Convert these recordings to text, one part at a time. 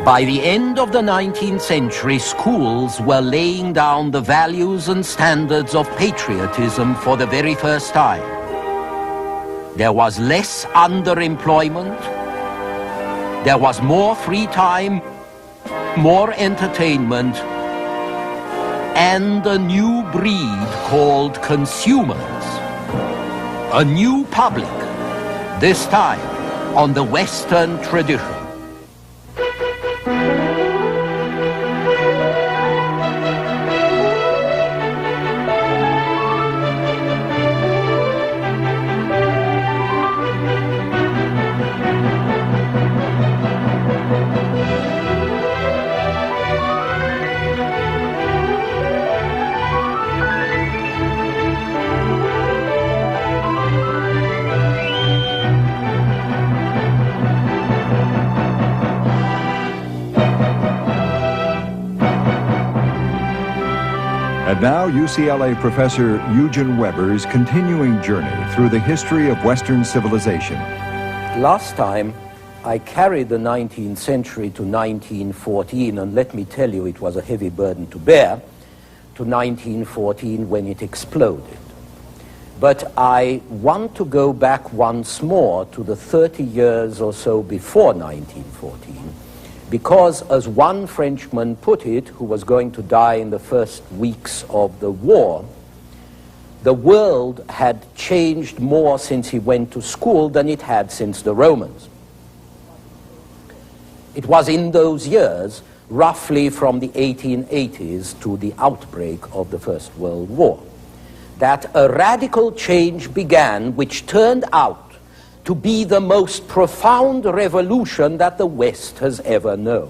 By the end of the 19th century, schools were laying down the values and standards of patriotism for the very first time. There was less underemployment, there was more free time, more entertainment, and a new breed called consumers. A new public, this time on the Western tradition. And now, UCLA professor Eugen Weber's continuing journey through the history of Western civilization. Last time, I carried the 19th century to 1914, and let me tell you, it was a heavy burden to bear, to 1914 when it exploded. But I want to go back once more to the 30 years or so before 1914, because, as one Frenchman put it, who was going to die in the first weeks of the war, the world had changed more since he went to school than it had since the Romans. It was in those years, roughly from the 1880s to the outbreak of the First World War, that a radical change began which turned out to be the most profound revolution that the West has ever known.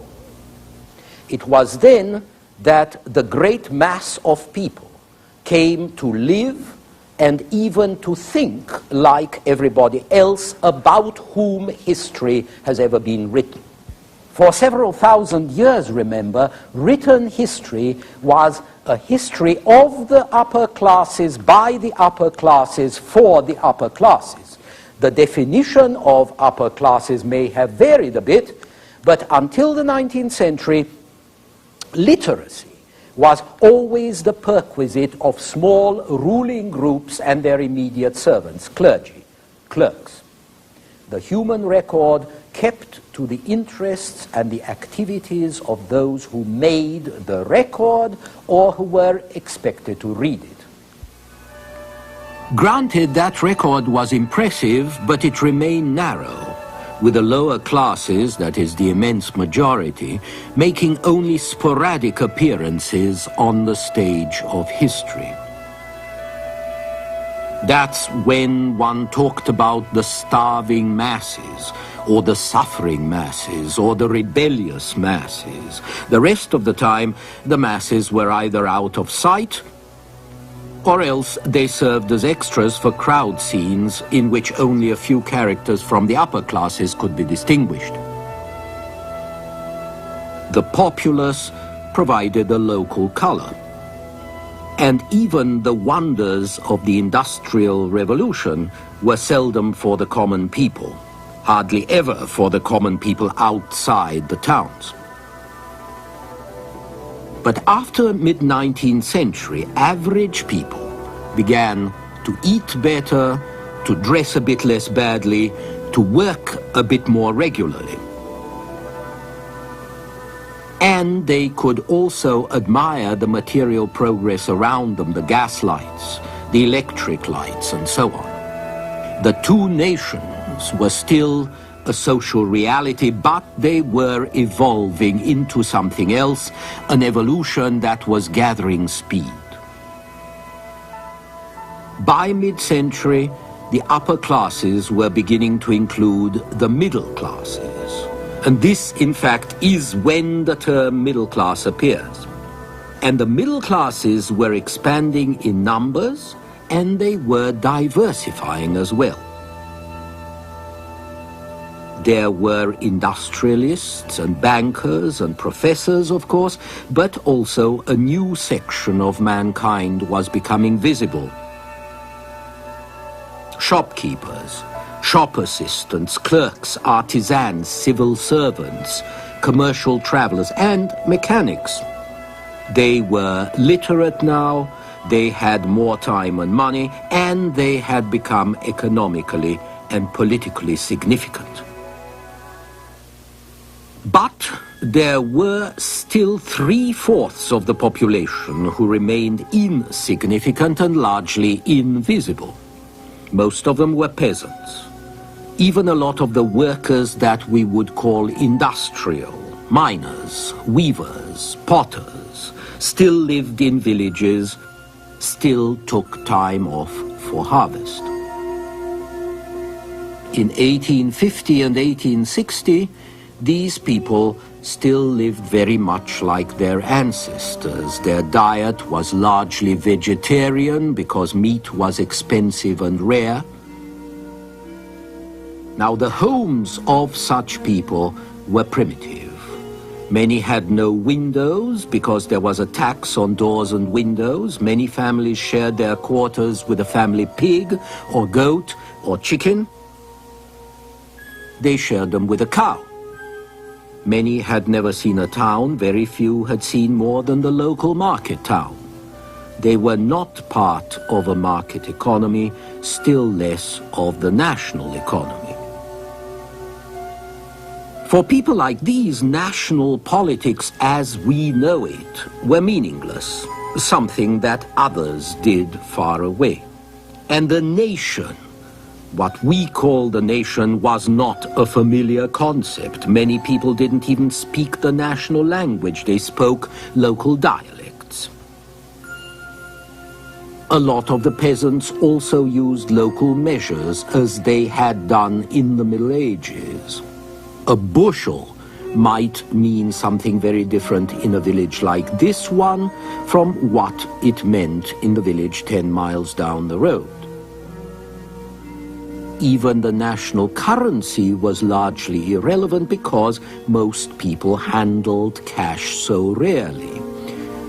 It was then that the great mass of people came to live and even to think like everybody else about whom history has ever been written. For several thousand years, remember, written history was a history of the upper classes, by the upper classes, for the upper classes. The definition of upper classes may have varied a bit, but until the 19th century, literacy was always the perquisite of small ruling groups and their immediate servants, clergy, clerks. The human record kept to the interests and the activities of those who made the record or who were expected to read it. Granted, that record was impressive, but it remained narrow, with the lower classes, that is the immense majority, making only sporadic appearances on the stage of history. That's when one talked about the starving masses, or the suffering masses, or the rebellious masses. The rest of the time, the masses were either out of sight, or else they served as extras for crowd scenes in which only a few characters from the upper classes could be distinguished. The populace provided a local color, and even the wonders of the Industrial Revolution were seldom for the common people, hardly ever for the common people outside the towns. But after mid-19th century, average people began to eat better, to dress a bit less badly, to work a bit more regularly. And they could also admire the material progress around them, the gas lights, the electric lights, and so on. The two nations were still a social reality, but they were evolving into something else, an evolution that was gathering speed. By mid-century, the upper classes were beginning to include the middle classes. And this, in fact, is when the term middle class appears. And the middle classes were expanding in numbers, and they were diversifying as well. There were industrialists and bankers and professors, of course, but also a new section of mankind was becoming visible. Shopkeepers, shop assistants, clerks, artisans, civil servants, commercial travelers, and mechanics. They were literate now, they had more time and money, and they had become economically and politically significant. But there were still 3/4 of the population who remained insignificant and largely invisible. Most of them were peasants. Even a lot of the workers that we would call industrial, miners, weavers, potters, still lived in villages, still took time off for harvest. In 1850 and 1860, these people still lived very much like their ancestors. Their diet was largely vegetarian because meat was expensive and rare. Now, the homes of such people were primitive. Many had no windows because there was a tax on doors and windows. Many families shared their quarters with a family pig or goat or chicken. They shared them with a cow. Many had never seen a town. Very few had seen more than the local market town. They were not part of a market economy, still less of the national economy. For people like these, national politics as we know it were meaningless, something that others did far away. And the nation, what we call the nation, was not a familiar concept. Many people didn't even speak the national language. They spoke local dialects. A lot of the peasants also used local measures, as they had done in the Middle Ages. A bushel might mean something very different in a village like this one from what it meant in the village 10 miles down the road. Even the national currency was largely irrelevant because most people handled cash so rarely.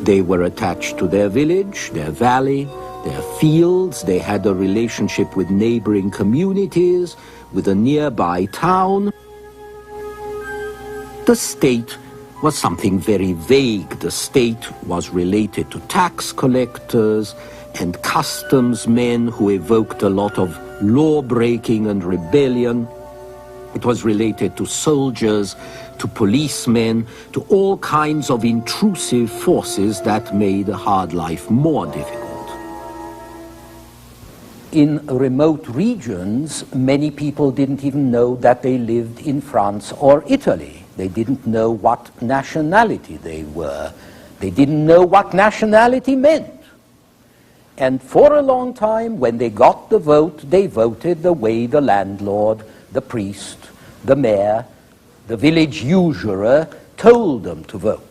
They were attached to their village, their valley, their fields. They had a relationship with neighboring communities, with a nearby town. The state was something very vague. The state was related to tax collectors and customs men who evoked a lot of law-breaking and rebellion. It was related to soldiers, to policemen, to all kinds of intrusive forces that made a hard life more difficult. In remote regions, many people didn't even know that they lived in France or Italy. They didn't know what nationality they were. They didn't know what nationality meant. And for a long time, when they got the vote, they voted the way the landlord, the priest, the mayor, the village usurer told them to vote.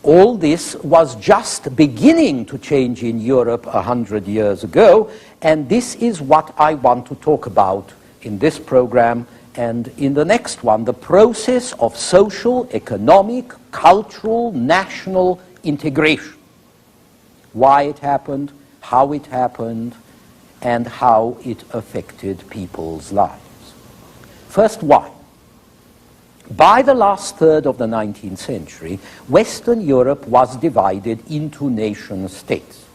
All this was just beginning to change in Europe 100 years ago, and this is what I want to talk about in this program and in the next one, the process of social, economic, cultural, national integration. Why it happened, how it happened, and how it affected people's lives. First, why? By the last third of the 19th century, Western Europe was divided into nation-states.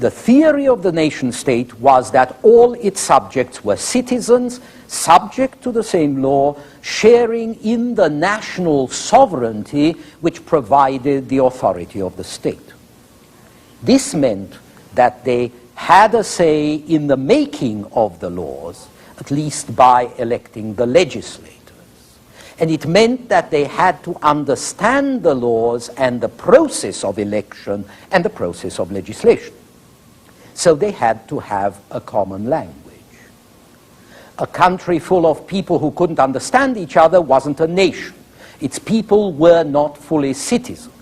The theory of the nation-state was that all its subjects were citizens, subject to the same law, sharing in the national sovereignty which provided the authority of the state. This meant that they had a say in the making of the laws, at least by electing the legislators. And it meant that they had to understand the laws and the process of election and the process of legislation. So they had to have a common language. A country full of people who couldn't understand each other wasn't a nation. Its people were not fully citizens.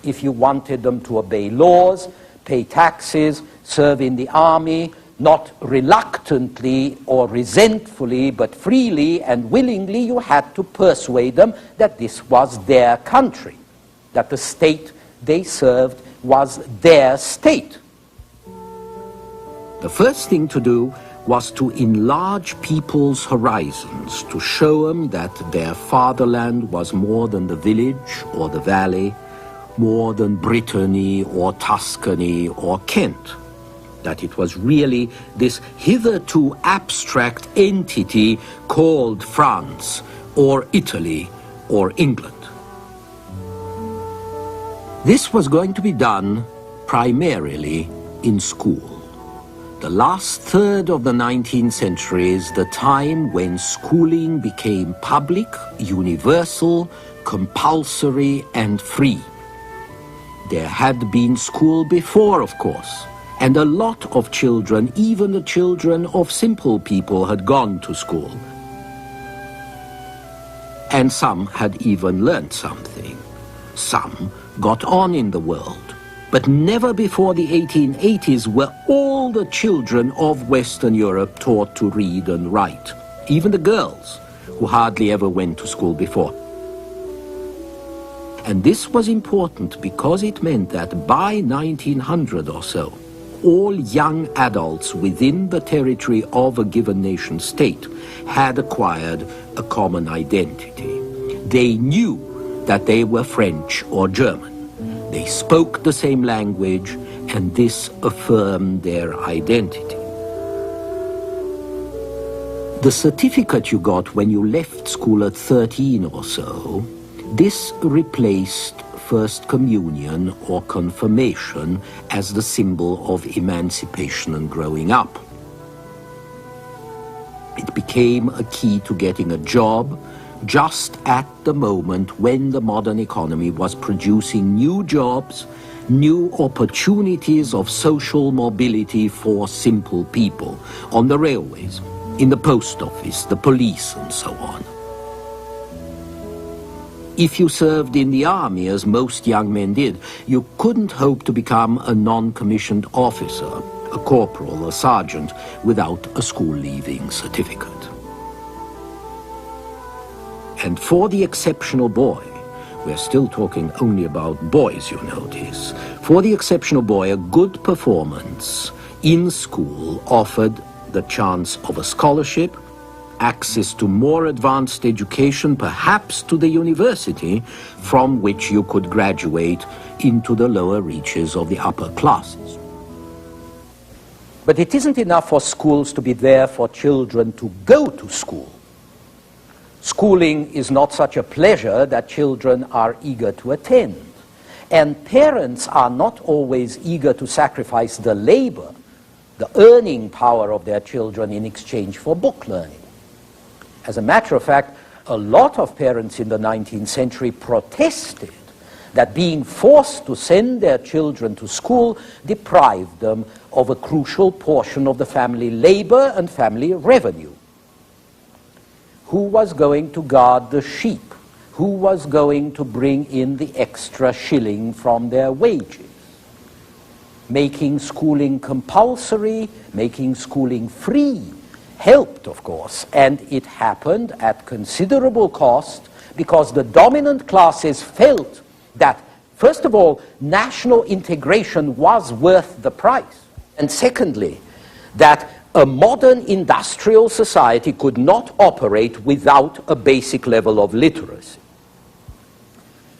If you wanted them to obey laws, pay taxes, serve in the army, not reluctantly or resentfully, but freely and willingly, you had to persuade them that this was their country, that the state they served was their state. The first thing to do was to enlarge people's horizons, to show them that their fatherland was more than the village or the valley, more than Brittany or Tuscany or Kent, that it was really this hitherto abstract entity called France or Italy or England. This was going to be done primarily in school. The last third of the 19th century is the time when schooling became public, universal, compulsory, and free. There had been school before, of course, and a lot of children, even the children of simple people, had gone to school. And some had even learned something. Some got on in the world. But never before the 1880s were all the children of Western Europe taught to read and write, even the girls, who hardly ever went to school before. And this was important because it meant that by 1900 or so, all young adults within the territory of a given nation state had acquired a common identity. They knew that they were French or German. They spoke the same language, and this affirmed their identity. The certificate you got when you left school at 13 or so, this replaced First Communion or confirmation as the symbol of emancipation and growing up. It became a key to getting a job, just at the moment when the modern economy was producing new jobs, new opportunities of social mobility for simple people, on the railways, in the post office, the police, and so on. If you served in the army, as most young men did, you couldn't hope to become a non-commissioned officer, a corporal, a sergeant, without a school-leaving certificate. And for the exceptional boy, we're still talking only about boys, you notice, for the exceptional boy, a good performance in school offered the chance of a scholarship, access to more advanced education, perhaps to the university, from which you could graduate into the lower reaches of the upper classes. But it isn't enough for schools to be there for children to go to school. Schooling is not such a pleasure that children are eager to attend. And parents are not always eager to sacrifice the labor, the earning power of their children in exchange for book learning. As a matter of fact, a lot of parents in the 19th century protested that being forced to send their children to school deprived them of a crucial portion of the family labor and family revenue. Who was going to guard the sheep? Who was going to bring in the extra shilling from their wages? Making schooling compulsory, making schooling free, helped, of course, and it happened at considerable cost because the dominant classes felt that, first of all, national integration was worth the price, and secondly, that a modern industrial society could not operate without a basic level of literacy.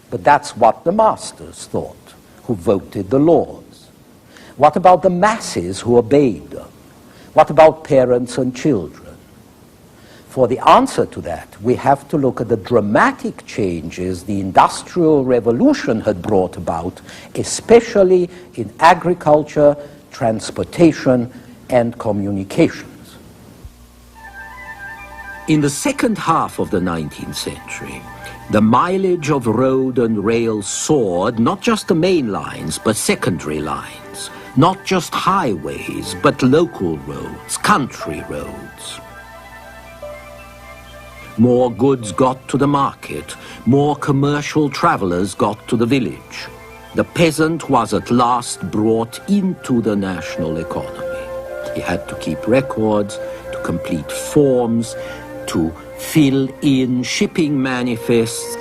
But that's what the masters thought, who voted the laws. What about the masses who obeyed them? What about parents and children? For the answer to that, we have to look at the dramatic changes the Industrial Revolution had brought about, especially in agriculture, transportation, and communications. In the second half of the 19th century, the mileage of road and rail soared, not just the main lines, but secondary lines, not just highways, but local roads, country roads. More goods got to the market, more commercial travelers got to the village. The peasant was at last brought into the national economy. He had to keep records, to complete forms, to fill in shipping manifests.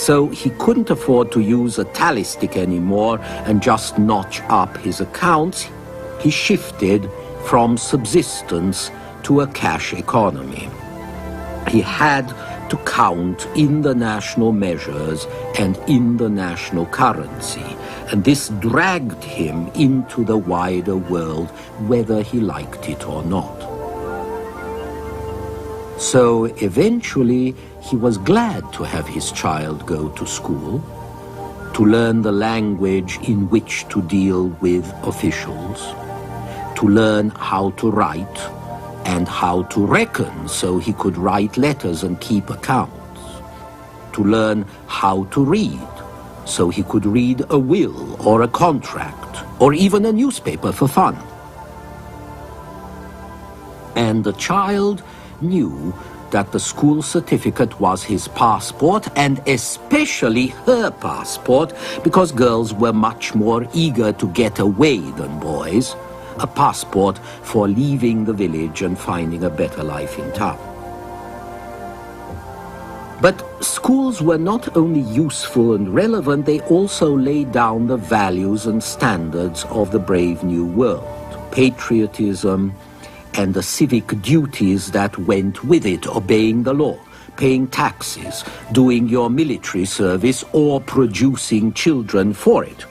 So he couldn't afford to use a tally stick anymore and just notch up his accounts. he shifted from subsistence to a cash economy. He had to count in the national measures and in the national currency, and this dragged him into the wider world, whether he liked it or not. So eventually he was glad to have his child go to school, to learn the language in which to deal with officials, to learn how to write and how to reckon so he could write letters and keep accounts, to learn how to read so he could read a will or a contract or even a newspaper for fun. And the child knew that the school certificate was his passport, and especially her passport, because girls were much more eager to get away than boys, a passport for leaving the village and finding a better life in town. But schools were not only useful and relevant, they also laid down the values and standards of the brave new world, patriotism, and the civic duties that went with it, obeying the law, paying taxes, doing your military service, or producing children for it.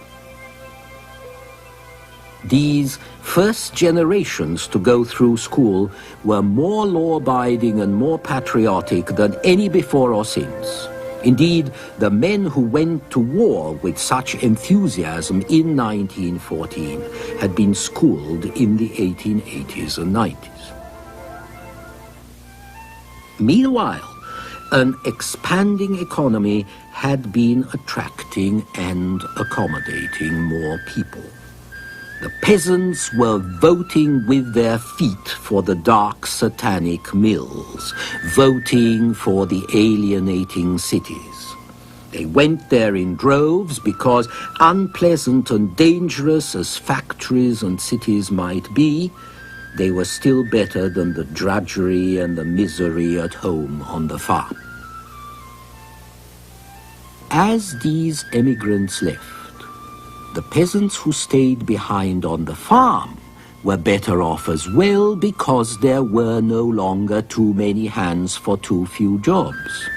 These first generations to go through school were more law-abiding and more patriotic than any before or since. Indeed, the men who went to war with such enthusiasm in 1914 had been schooled in the 1880s and 90s. Meanwhile, an expanding economy had been attracting and accommodating more people. The peasants were voting with their feet for the dark satanic mills, voting for the alienating cities. They went there in droves because, unpleasant and dangerous as factories and cities might be, they were still better than the drudgery and the misery at home on the farm. As these emigrants left, the peasants who stayed behind on the farm were better off as well, because there were no longer too many hands for too few jobs.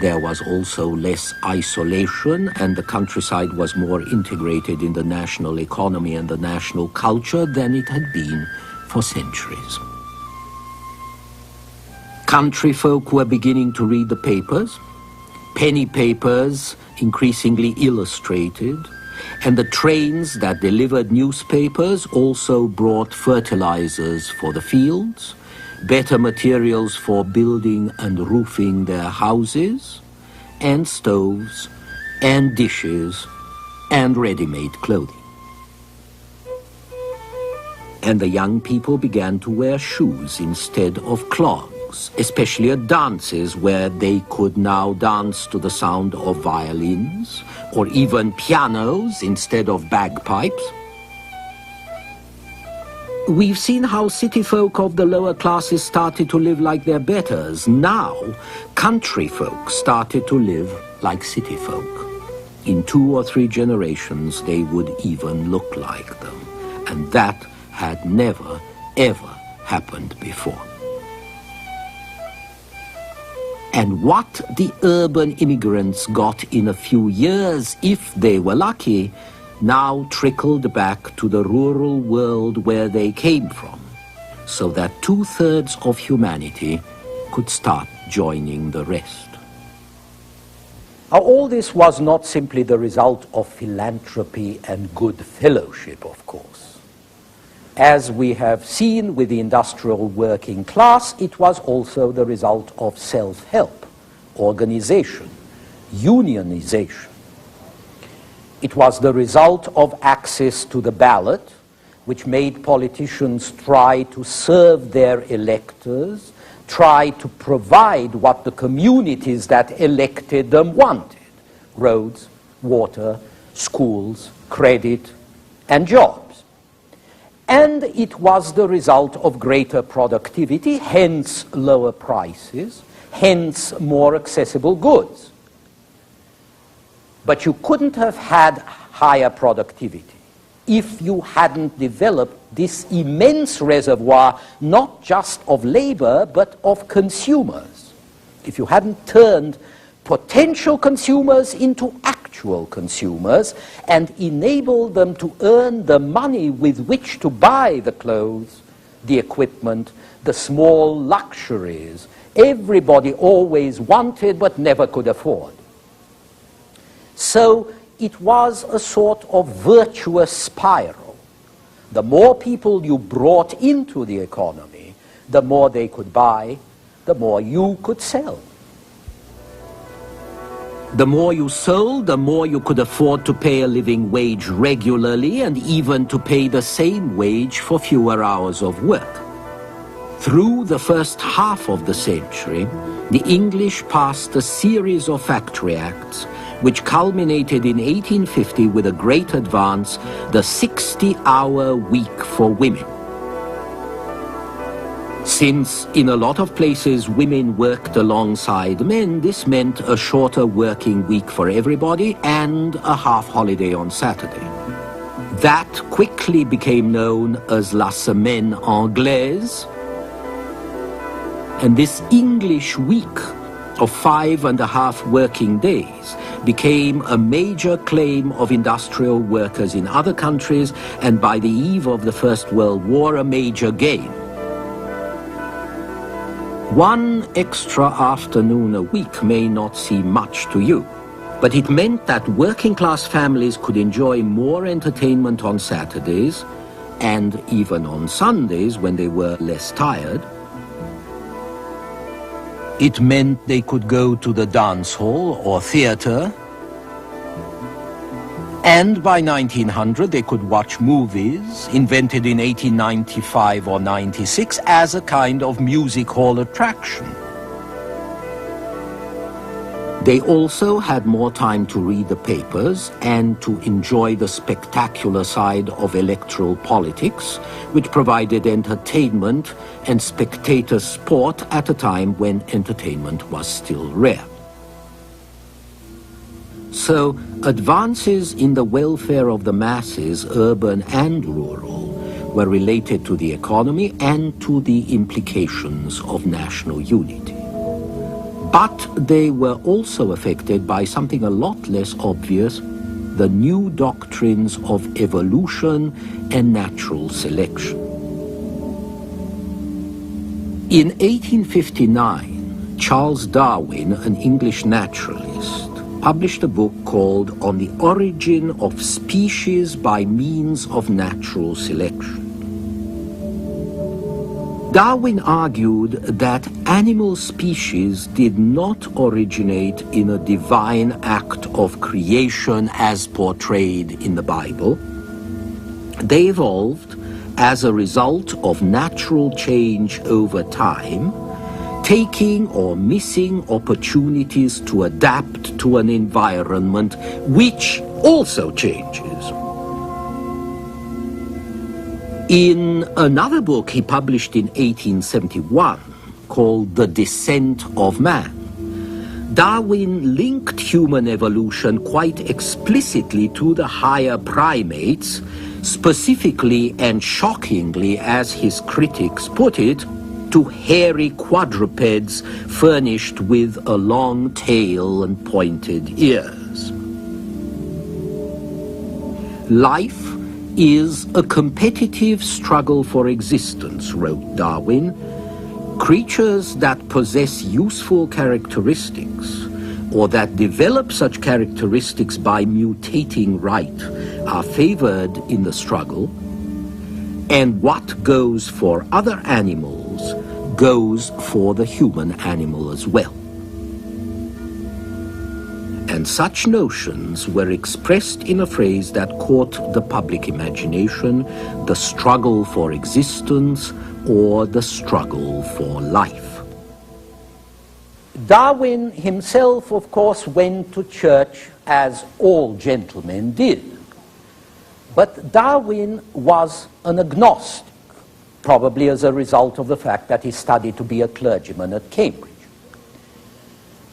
There was also less isolation, and the countryside was more integrated in the national economy and the national culture than it had been for centuries. Country folk were beginning to read the papers, penny papers increasingly illustrated, and the trains that delivered newspapers also brought fertilizers for the fields, better materials for building and roofing their houses, and stoves, and dishes, and ready-made clothing. And the young people began to wear shoes instead of clogs, especially at dances where they could now dance to the sound of violins, or even pianos instead of bagpipes. We've seen how city folk of the lower classes started to live like their betters. Now, country folk started to live like city folk. In 2 or 3 generations, they would even look like them. And that had never, ever happened before. And what the urban immigrants got in a few years, if they were lucky, now trickled back to the rural world where they came from, so that 2/3 of humanity could start joining the rest. Now, all this was not simply the result of philanthropy and good fellowship, of course. As we have seen with the industrial working class, it was also the result of self-help, organization, unionization. It was the result of access to the ballot, which made politicians try to serve their electors, try to provide what the communities that elected them wanted: roads, water, schools, credit, and jobs. And it was the result of greater productivity, hence lower prices, hence more accessible goods. But you couldn't have had higher productivity, if you hadn't developed this immense reservoir, not just of labor, but of consumers. If you hadn't turned potential consumers into actual consumers and enabled them to earn the money with which to buy the clothes, the equipment, the small luxuries everybody always wanted but never could afford. So it was a sort of virtuous spiral. The more people you brought into the economy, the more they could buy, the more you could sell. The more you sold, the more you could afford to pay a living wage regularly and even to pay the same wage for fewer hours of work. Through the first half of the century, the English passed a series of factory acts which culminated in 1850 with a great advance, the 60-hour week for women. Since in a lot of places women worked alongside men, this meant a shorter working week for everybody and a half holiday on Saturday. That quickly became known as la semaine anglaise, and this English week of 5.5 working days became a major claim of industrial workers in other countries, and by the eve of the First World War, a major gain. One extra afternoon a week may not seem much to you, but it meant that working-class families could enjoy more entertainment on Saturdays, and even on Sundays when they were less tired. It meant they could go to the dance hall or theater, and by 1900 they could watch movies, invented in 1895 or 96, as a kind of music hall attraction. They also had more time to read the papers and to enjoy the spectacular side of electoral politics, which provided entertainment and spectator sport at a time when entertainment was still rare. So, advances in the welfare of the masses, urban and rural, were related to the economy and to the implications of national unity. But they were also affected by something a lot less obvious, the new doctrines of evolution and natural selection. In 1859, Charles Darwin, an English naturalist, published a book called On the Origin of Species by Means of Natural Selection. Darwin argued that animal species did not originate in a divine act of creation as portrayed in the Bible. They evolved as a result of natural change over time, taking or missing opportunities to adapt to an environment which also changes. In another book he published in 1871, called The Descent of Man, Darwin linked human evolution quite explicitly to the higher primates, specifically and shockingly, as his critics put it, to hairy quadrupeds furnished with a long tail and pointed ears. Life is a competitive struggle for existence, wrote Darwin. Creatures that possess useful characteristics, or that develop such characteristics by mutating right, are favored in the struggle, and what goes for other animals goes for the human animal as well. And such notions were expressed in a phrase that caught the public imagination: the struggle for existence, or the struggle for life. Darwin himself, of course, went to church as all gentlemen did. But Darwin was an agnostic, probably as a result of the fact that he studied to be a clergyman at Cambridge.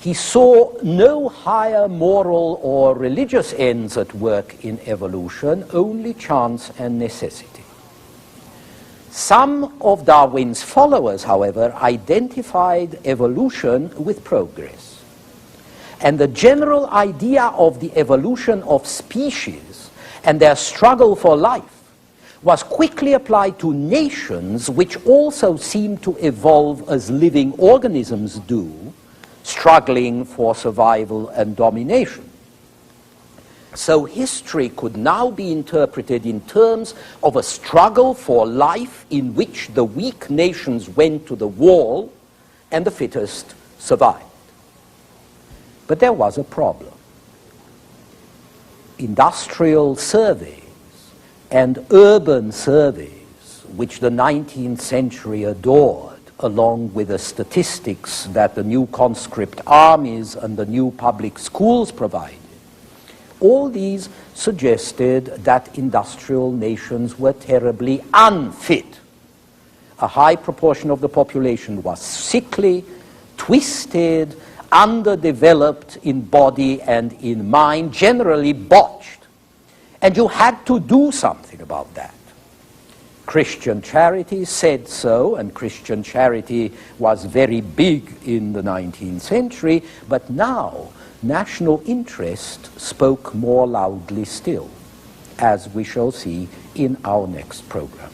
He saw no higher moral or religious ends at work in evolution, only chance and necessity. Some of Darwin's followers, however, identified evolution with progress. And the general idea of the evolution of species and their struggle for life was quickly applied to nations which also seemed to evolve as living organisms do, struggling for survival and domination. So history could now be interpreted in terms of a struggle for life in which the weak nations went to the wall and the fittest survived. But there was a problem. Industrial surveys and urban surveys, which the 19th century adored, along with the statistics that the new conscript armies and the new public schools provided, all these suggested that industrial nations were terribly unfit. A high proportion of the population was sickly, twisted, underdeveloped in body and in mind, generally botched. And you had to do something about that. Christian charity said so, and Christian charity was very big in the 19th century, but now national interest spoke more loudly still, as we shall see in our next program.